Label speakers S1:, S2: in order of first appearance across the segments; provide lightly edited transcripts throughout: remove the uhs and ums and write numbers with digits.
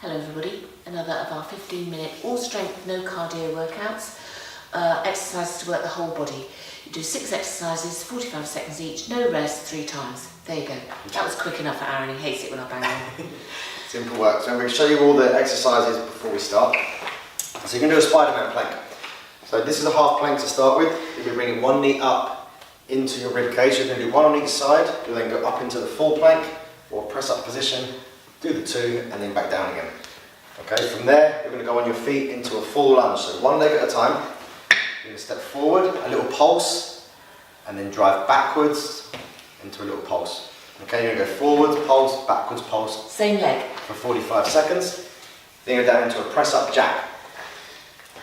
S1: Hello everybody, another of our 15-minute all-strength, no cardio workouts, exercises to work the whole body. You do 6 exercises, 45 seconds each, no rest, 3 times. There you go. That was quick enough for Aaron, he hates it when I bang on.
S2: Simple work. So I'm going to show you all the exercises before we start. So you can do a Spiderman plank. So this is a half plank to start with. You'll be bringing one knee up into your rib cage. You're going to do one on each side. You'll then go up into the full plank or press up position. Do the 2 and then back down again. Okay, from there you're going to go on your feet into a full lunge. So one leg at a time. You're going to step forward, a little pulse, and then drive backwards into a little pulse. Okay, you're going to go forwards, pulse, backwards, pulse.
S1: Same leg. For
S2: 45 seconds. Then you're down into a press up jack.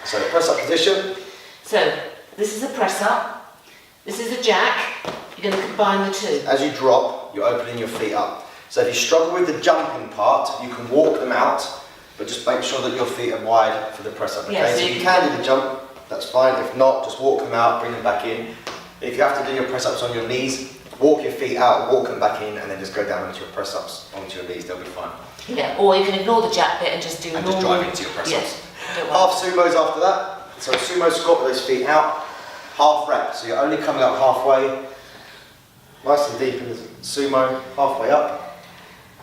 S2: So press up position.
S1: So this is a press up, this is a jack. You're going to combine the 2.
S2: As you drop, you're opening your feet up. So if you struggle with the jumping part, you can walk them out, but just make sure that your feet are wide for the press up. Okay,
S1: yeah,
S2: so if you can do the jump, that's fine. If not, just walk them out, bring them back in. If you have to do your press ups on your knees, walk your feet out, walk them back in, and then just go down into your press ups onto your knees. They'll be fine.
S1: Yeah, or you can ignore the jack bit and just do normal.
S2: Just drive into your press ups.
S1: Yes.
S2: Half sumos after that. So a sumo squat with those feet out, half rep. So you're only coming up halfway, nice and deep in the sumo, halfway up.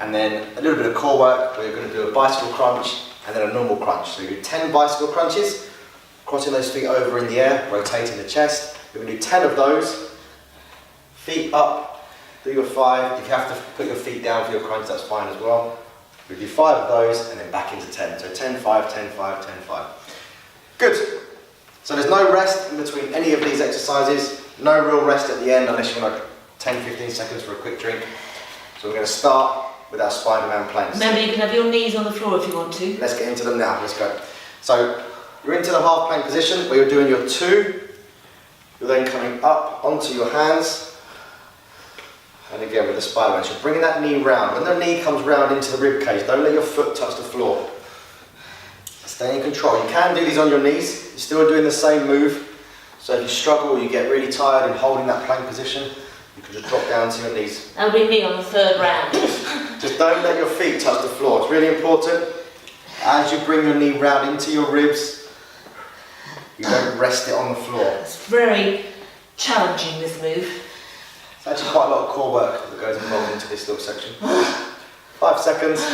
S2: And then a little bit of core work where you're going to do a bicycle crunch and then a normal crunch. So you do 10 bicycle crunches, crossing those feet over in the air, rotating the chest. You're going to do 10 of those, feet up, do your 5. If you have to put your feet down for your crunch, that's fine as well. We do 5 of those and then back into 10. So 10, 5, 10, 5, 10, 5. Good. So there's no rest in between any of these exercises. No real rest at the end unless you want like 10, 15 seconds for a quick drink. So we're going to start with our Spiderman planks.
S1: Remember, you can have your knees on the floor if you want to.
S2: Let's get into them now. Let's go. So you're into the half plank position where you're doing your 2. You're then coming up onto your hands. And again with the Spiderman. So you're bringing that knee round. When the knee comes round into the rib cage, don't let your foot touch the floor. Stay in control. You can do these on your knees. You're still doing the same move. So if you struggle, you get really tired in holding that plank position, you can just drop down to your knees.
S1: That'll be me on the 3rd round.
S2: Just don't let your feet touch the floor. It's really important. As you bring your knee round into your ribs, you don't rest it on the floor.
S1: It's very challenging, this move.
S2: It's actually quite a lot of core work that goes involved into this little section. 5 seconds.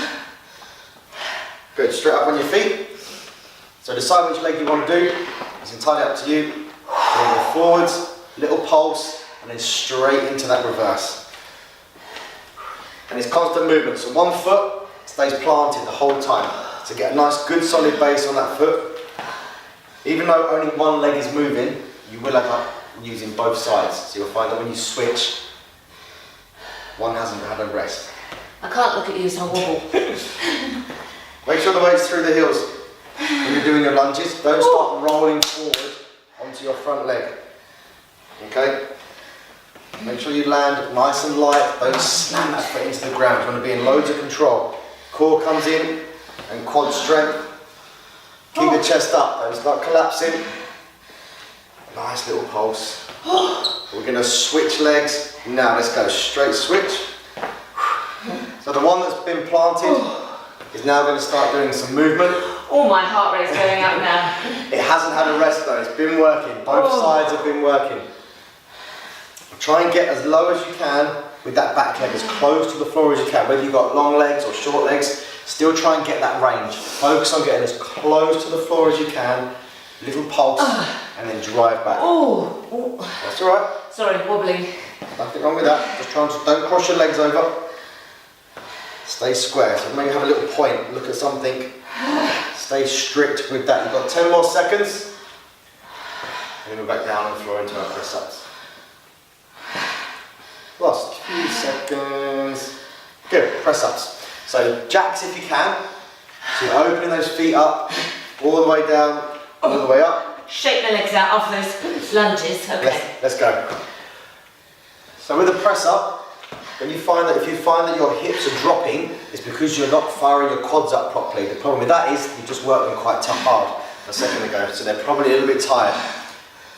S2: Good, straight up on your feet. So decide which leg you want to do. It's entirely up to you. Then go forwards, little pulse, and then straight into that reverse. And it's constant movement, so one foot stays planted the whole time. To get a nice good solid base on that foot. Even though only one leg is moving, you will end up using both sides. So you'll find that when you switch, one hasn't had a rest.
S1: I can't look at you, so I wobble.
S2: Make sure the weight's through the heels. When you're doing your lunges, don't start rolling forward onto your front leg. Okay? Make sure you land nice and light. Don't slam that foot into the ground. You want to be in loads of control. Core comes in and quad strength. Keep the chest up. Don't start collapsing. Nice little pulse. We're going to switch legs. Now let's go straight switch. So the one that's been planted is now going to start doing some movement.
S1: Oh, my heart rate's going up now.
S2: It hasn't had a rest though. It's been working. Both sides have been working. Try and get as low as you can with that back leg, as close to the floor as you can. Whether you've got long legs or short legs, still try and get that range. Focus on getting as close to the floor as you can. Little pulse, and then drive back.
S1: Oh,
S2: that's all right.
S1: Sorry, wobbling.
S2: Nothing wrong with that. Just try and don't cross your legs over. Stay square. So maybe have a little point. Look at something. Stay strict with that. You've got 10 more seconds. And then we're back down on the floor into our press ups. Last few seconds. Good, press ups. So jacks if you can. So you're opening those feet up, all the way down, all the way up.
S1: Shake the legs out off those lunges. Okay.
S2: Let's go. So with a press up, when you find that if you find that your hips are dropping, it's because you're not firing your quads up properly. The problem with that is you just worked them quite hard a second ago, so they're probably a little bit tired.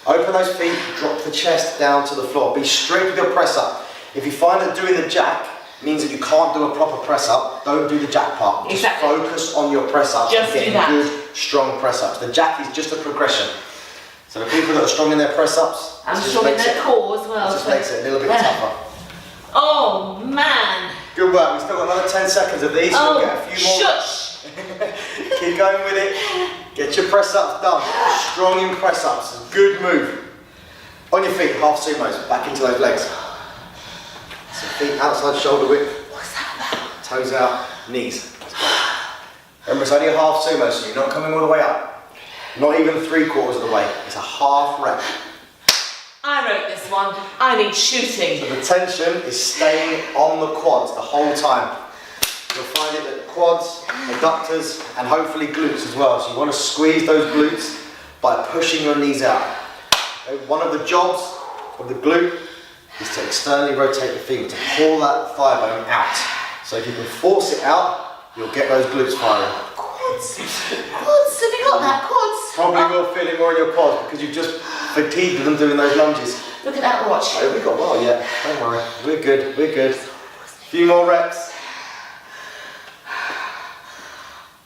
S2: Open those feet, drop the chest down to the floor. Be strict with your press up. If you find that doing the jack means that you can't do a proper press up. Don't do the jack part. Just focus on your press ups and getting good, strong press ups. The jack is just a progression. So the people that are strong in their press ups,
S1: I'm strong in their core as well.
S2: It just makes it a little bit tougher.
S1: Oh man!
S2: Good work. We've still got another 10 seconds of these.
S1: Oh,
S2: we'll get a few more.
S1: Shush!
S2: Keep going with it. Get your press ups done. Strong in press ups. Good move. On your feet, half sumos. Back into those legs. So feet outside shoulder width.
S1: What's that about?
S2: Toes out, knees. Remember, it's only a half sumo, so you're not coming all the way up. Not even 3/4 of the way. It's a half rep.
S1: I wrote this one. I need shooting.
S2: So the tension is staying on the quads the whole time. You'll find it at quads, adductors, and hopefully glutes as well. So you want to squeeze those glutes by pushing your knees out. Okay, one of the jobs of the glute is to externally rotate the femur, to pull that thigh bone out. So if you can force it out, you'll get those glutes firing.
S1: Quads. Quads. Have you got that? Quads.
S2: Probably will feel it more in your quads because you've just fatigued them doing those lunges.
S1: Look at that watch.
S2: Oh, we got well yet. Don't worry. We're good. We're good. Few more reps.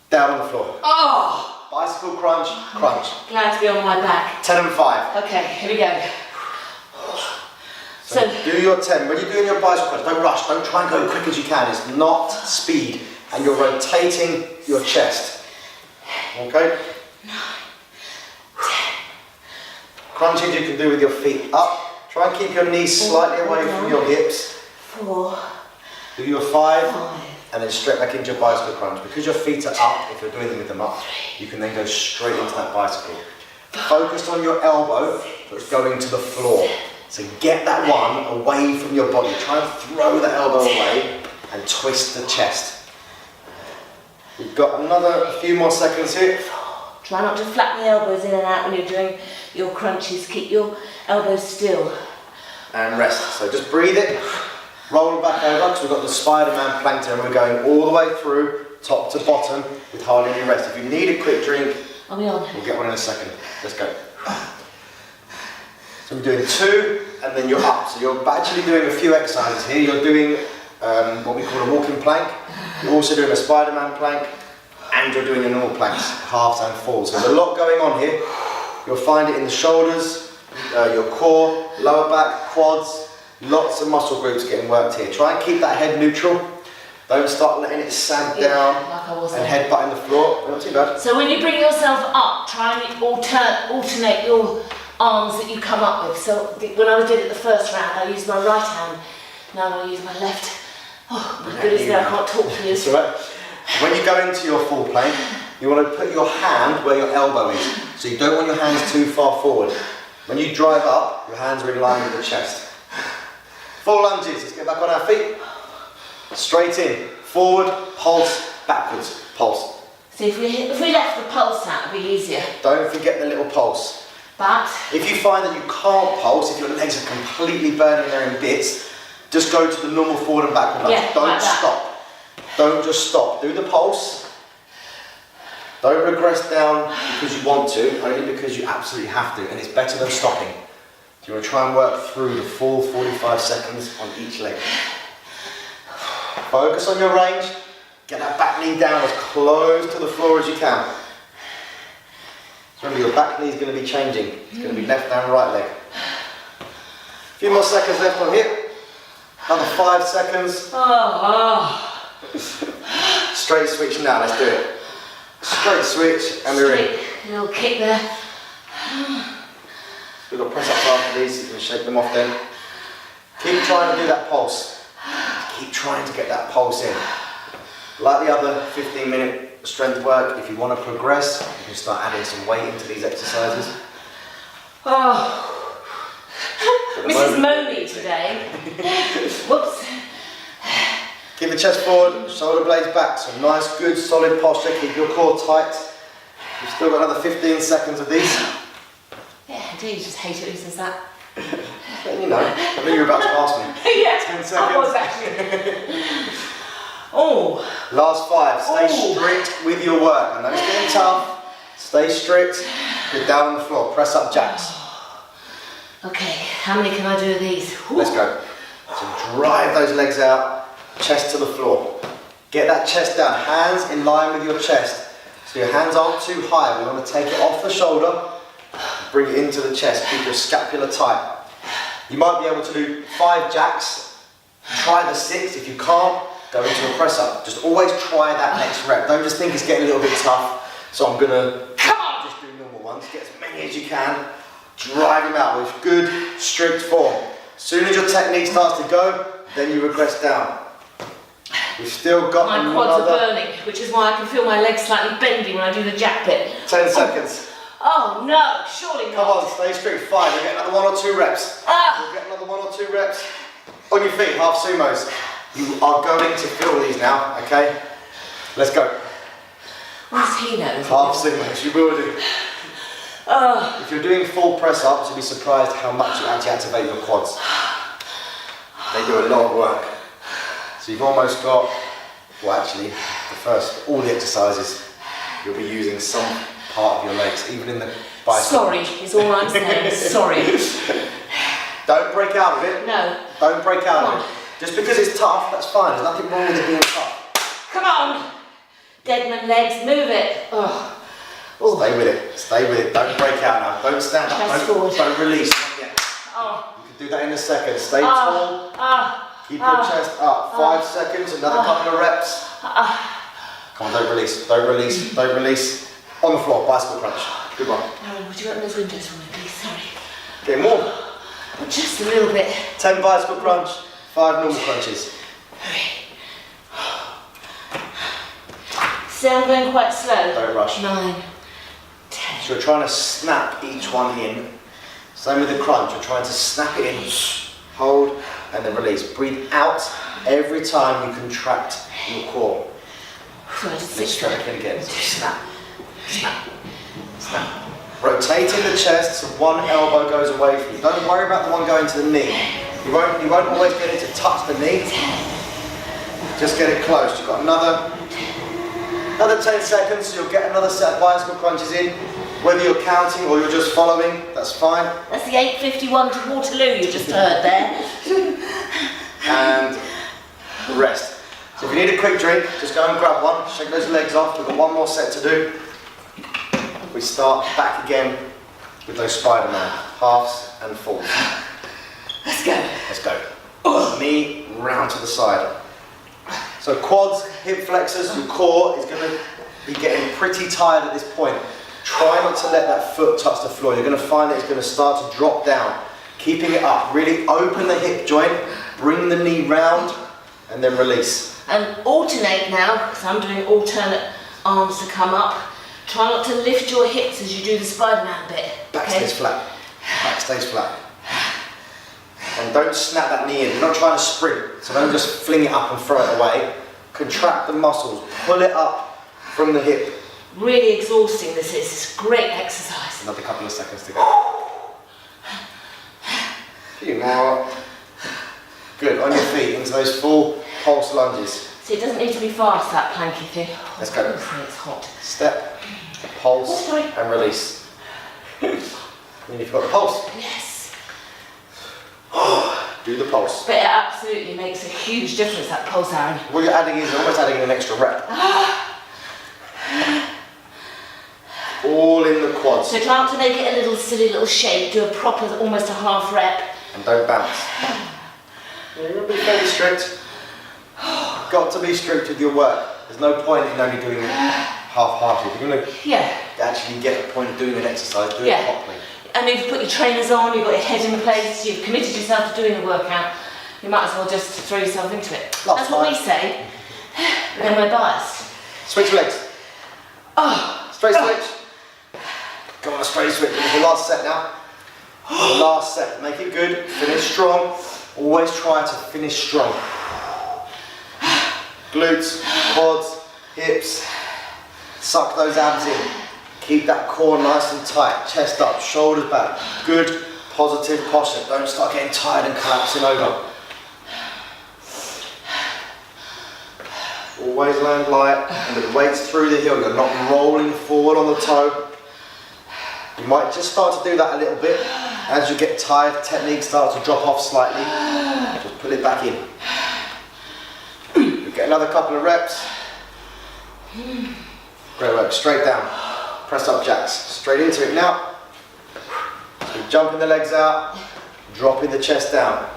S2: Down on the floor.
S1: Oh!
S2: Bicycle crunch, crunch.
S1: Glad to be on my back.
S2: 10 and 5.
S1: Okay, here we go.
S2: So do your 10. When you're doing your bicycle crunch, don't rush. Don't try and go as quick as you can. It's not speed. And you're rotating your chest. Okay?
S1: 9, 10.
S2: Crunches you can do with your feet up. Try and keep your knees slightly away from your hips.
S1: 4.
S2: Do your 5. And then straight back into your bicycle crunch. Because your feet are up, if you're doing them with them up, you can then go straight into that bicycle. Focus on your elbow that's going to the floor. So get that one away from your body. Try and throw the elbow away and twist the chest. We've got a few more seconds here.
S1: Try not to flatten the elbows in and out when you're doing your crunches. Keep your elbows still.
S2: And rest. So just breathe it. Roll back over because we've got the Spiderman plank here and we're going all the way through, top to bottom, with hardly any rest. If you need a quick drink,
S1: Are we on?
S2: we'll get one in a second. Let's go. So we're doing 2 and then you're up. So you're actually doing a few exercises here. You're doing what we call a walking plank. You're also doing a Spiderman plank and you're doing your normal planks, halves and falls. So there's a lot going on here. You'll find it in the shoulders, your core, lower back, quads. Lots of muscle groups getting worked here. Try and keep that head neutral. Don't start letting it sag down and head butting the floor. Not too bad.
S1: So when you bring yourself up, try and alternate your arms that you come up with. So when I did it the first round, I used my right hand. Now I use my left. Oh my goodness, now I can't talk to you.
S2: That's all right. When you go into your full plank, you want to put your hand where your elbow is. So you don't want your hands too far forward. When you drive up, your hands are in line with the chest. 4 lunges, let's get back on our feet. Straight in, forward, pulse, backwards, pulse.
S1: See, if we left the pulse out, it'd be easier.
S2: Don't forget the little pulse.
S1: But
S2: if you find that you can't pulse, if your legs are completely burning there in bits, just go to the normal forward and backward lunge.
S1: Yeah,
S2: Don't
S1: like that.
S2: stop. Don't just stop. Do the pulse. Don't regress down because you want to, only because you absolutely have to, and it's better than stopping. So you want to try and work through the full 45 seconds on each leg. Focus on your range. Get that back knee down as close to the floor as you can. So remember, your back knee is going to be changing. It's going to be left and right leg. A few more seconds left on here. Another 5 seconds. Straight switch now, let's do it. Straight switch and we're in.
S1: Little kick there.
S2: We've got press ups after these, so you can shake them off then. Keep trying to do that pulse. Keep trying to get that pulse in. Like the other 15-minute strength work, if you want to progress, you can start adding some weight into these exercises.
S1: Oh, Mrs. Money today. Whoops.
S2: Keep the chest forward, shoulder blades back. So nice, good, solid posture. Keep your core tight. You've still got another 15 seconds of these.
S1: Yeah, I do just hate it when he says that.
S2: You know, I knew you were about to ask me.
S1: Yeah,
S2: 10 seconds.
S1: I was actually. Oh.
S2: Last 5. Stay strict with your work. I know it's getting tough. Stay strict. Get down on the floor. Press up jacks.
S1: Okay, how many can I do of these? Ooh.
S2: Let's go. So drive those legs out. chest to the floor. Get that chest down, hands in line with your chest. So your hands aren't too high. We want to take it off the shoulder, bring it into the chest, keep your scapula tight. You might be able to do 5 jacks. Try the 6. If you can't, go into a press up. Just always try that next rep. Don't just think it's getting a little bit tough, so I'm gonna just do normal ones. Get as many as you can. Drive them out with good, strict form. As soon as your technique starts to go, then you regress down. We've still got
S1: my quads are burning, which is why I can feel my legs slightly bendy when I do the jack bit.
S2: 10 seconds.
S1: Oh no, surely not.
S2: Come on, stay strict. 5. You'll get another 1 or 2 reps. You'll get another 1 or 2 reps. On your feet, half sumos. You are going to feel these now, okay? Let's go.
S1: What does he know?
S2: Half sumos, you will do. If you're doing full press ups, you'll be surprised how much you actually activate your quads. They do a lot of work. So you've almost got, well actually, all the exercises, you'll be using some part of your legs, even in the bicep.
S1: Sorry, is all I'm saying. Sorry.
S2: Don't break out of it.
S1: No.
S2: Don't break out of it. Just because it's tough, that's fine. There's nothing wrong with it being tough.
S1: Come on. Deadman legs, move it. Oh.
S2: Stay with it. Stay with it. Don't break out now. Don't stand up. Don't release. Not yet.
S1: Oh.
S2: You can do that in a second. Stay tall. Keep your chest up. 5 seconds. Another couple of reps. Come on, don't release. Don't release. Don't release. On the floor. Bicycle crunch. Good one.
S1: No, would you open those windows for me, please? Sorry.
S2: Get more.
S1: But just a little bit.
S2: 10 bicycle crunch. 5 normal crunches.
S1: See, I'm going quite slow.
S2: Don't rush.
S1: 9, 10.
S2: So you're trying to snap each one in. Same with the crunch. You're trying to snap it in. Hold and then release. Breathe out every time you contract your core.
S1: So I just sit
S2: Straight in again. Snap. Snap. Snap. Rotating the chest so one elbow goes away from you. Don't worry about the one going to the knee. You won't always get it to touch the knee. Just get it close. You've got another 10 seconds, so you'll get another set of bicycle crunches in. Whether you're counting or you're just following, that's fine.
S1: That's the 8:51 to Waterloo you just heard there.
S2: And rest. So if you need a quick drink, just go and grab one. Shake those legs off. We've got 1 more set to do. We start back again with those Spiderman halves and fulls.
S1: Let's go.
S2: Let's go. Knee round to the side. So quads, hip flexors, your core is going to be getting pretty tired at this point. Try not to let that foot touch the floor. You're going to find that it's going to start to drop down. Keeping it up. Really open the hip joint, bring the knee round, and then release.
S1: And alternate now, because I'm doing alternate arms to come up. Try not to lift your hips as you do the Spiderman bit.
S2: Back stays flat. Back stays flat. And don't snap that knee in. You're not trying to sprint, so don't just fling it up and throw it away. Contract the muscles. Pull it up from the hip.
S1: Really exhausting this is. It's a great exercise.
S2: Another couple of seconds to go. A few more. Good. On your feet into those full pulse lunges.
S1: See, it doesn't need to be fast, that planky thing.
S2: Let's go.
S1: It's hot.
S2: Step, pulse, and release. And you've got the pulse.
S1: Yes.
S2: Do the pulse.
S1: But it absolutely makes a huge difference, that pulse, Aaron.
S2: What you're adding is you're almost adding an extra rep. All in the quads.
S1: So try not to make it a little silly little shape. Do a proper, almost a half rep.
S2: And don't bounce. You're going to be fairly strict. Got to be strict with your work. There's no point in only doing it half-hearted. You're going to actually get the point of doing an exercise, do it properly.
S1: And you've put your trainers on, you've got your head in place, you've committed yourself to doing the workout, you might as well just throw yourself into it. That's what we say, but then we're biased.
S2: Switch legs. Straight switch. Go on a straight switch. This is the last set now. The last set. Make it good. Finish strong. Always try to finish strong. Glutes, quads, hips. Suck those abs in. Keep that core nice and tight. Chest up, shoulders back. Good, positive posture. Don't start getting tired and collapsing over. Always land light, and the weight's through the heel. You're not rolling forward on the toe. You might just start to do that a little bit. As you get tired, technique starts to drop off slightly. Just pull it back in. another couple of reps. Great work, straight down. Press up jacks, straight into it now. So jumping the legs out, dropping the chest down.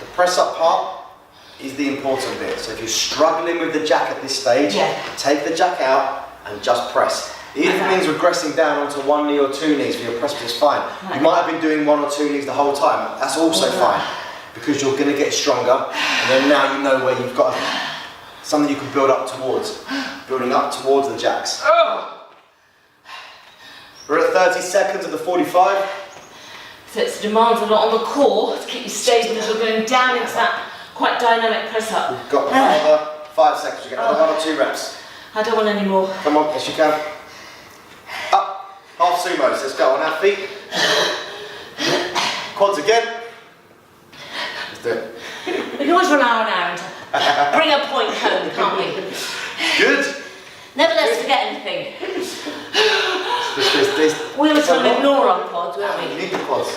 S2: The press up part is the important bit. So if you're struggling with the jack at this stage, take the jack out and just press. Even if it means regressing down onto one knee or two knees for your press, it's fine. You might have been doing one or two knees the whole time. That's also fine, because you're going to get stronger, and then now you know where you've got something you can build up towards. Building up towards the jacks. We're at 30 seconds of the 45.
S1: So it demands a lot on the core to keep you stable as you're going down into that quite dynamic press up.
S2: We've got another 5 seconds. You get another 1 or 2 reps.
S1: I don't want any more.
S2: Come on, yes you can. Up, half sumos. Let's go on our feet. Quads again. Let's do it.
S1: We can always run hour and bring a point home, can't we?
S2: Good.
S1: Never let's forget anything.
S2: This.
S1: We were trying to ignore our quads, weren't we?
S2: You need the quads.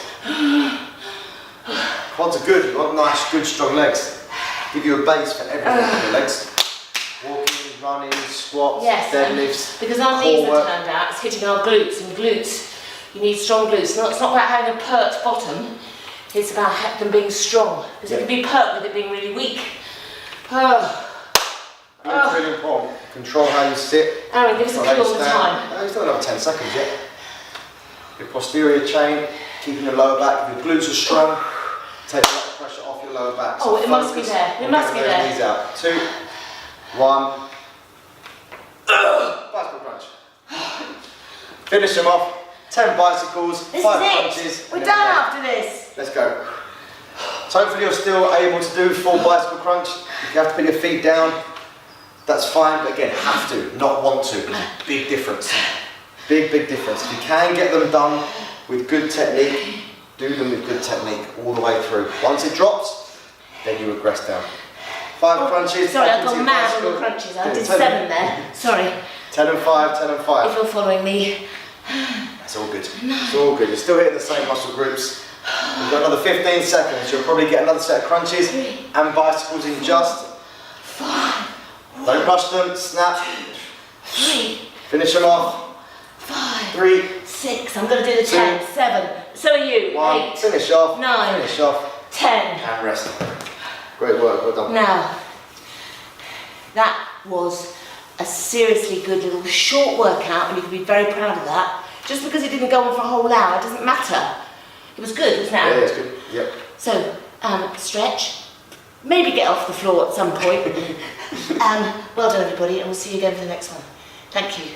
S2: Quads are good. You want nice, good, strong legs. Give you a base for everything for your legs. Walking, running, squats, deadlifts.
S1: Because our knees have turned out, it's hitting our glutes, and glutes, you need strong glutes. It's not about having a pert bottom, it's about them being strong. Because it can be pert with it being really weak.
S2: It's really important. Control how you sit.
S1: Aaron, give us a clue all the time.
S2: No, you've still got another 10 seconds yet. Your posterior chain, keeping your lower back. If your glutes are strong, take a lot of pressure off your lower back. So
S1: it must be there. It must be there.
S2: Knees out. 2, 1. Bicycle crunch. Finish them off. 10 bicycles, 5 crunches.
S1: We're done after this.
S2: Let's go. So hopefully you're still able to do full bicycle crunch. If you have to put your feet down, that's fine, but again, have to, not want to. Big difference. Big difference. If you can get them done with good technique, do them with good technique all the way through. Once it drops, then you regress down. 5 crunches.
S1: Sorry, I've gone mad on the crunches. I did 7 there. Sorry.
S2: 10 and 5, 10 and 5.
S1: If you're following me.
S2: That's all good. It's all good. You're still hitting the same muscle groups. We've got another 15 seconds. You'll probably get another set of crunches and bicycles in just.
S1: 5.
S2: Don't rush them. Snap.
S1: 3.
S2: Finish them off.
S1: 5.
S2: 3.
S1: 6. I'm going to do the 10. 7. So are you.
S2: 1.
S1: 8.
S2: Finish off.
S1: 9.
S2: Finish off.
S1: 10.
S2: And rest. Great work. Well done.
S1: Now, that was a seriously good little short workout, and you can be very proud of that. Just because it didn't go on for a whole hour doesn't matter. It was good, wasn't it?
S2: Yeah, it's good. Yep.
S1: So, stretch. Maybe get off the floor at some point. Well done, everybody, and we'll see you again for the next one. Thank you.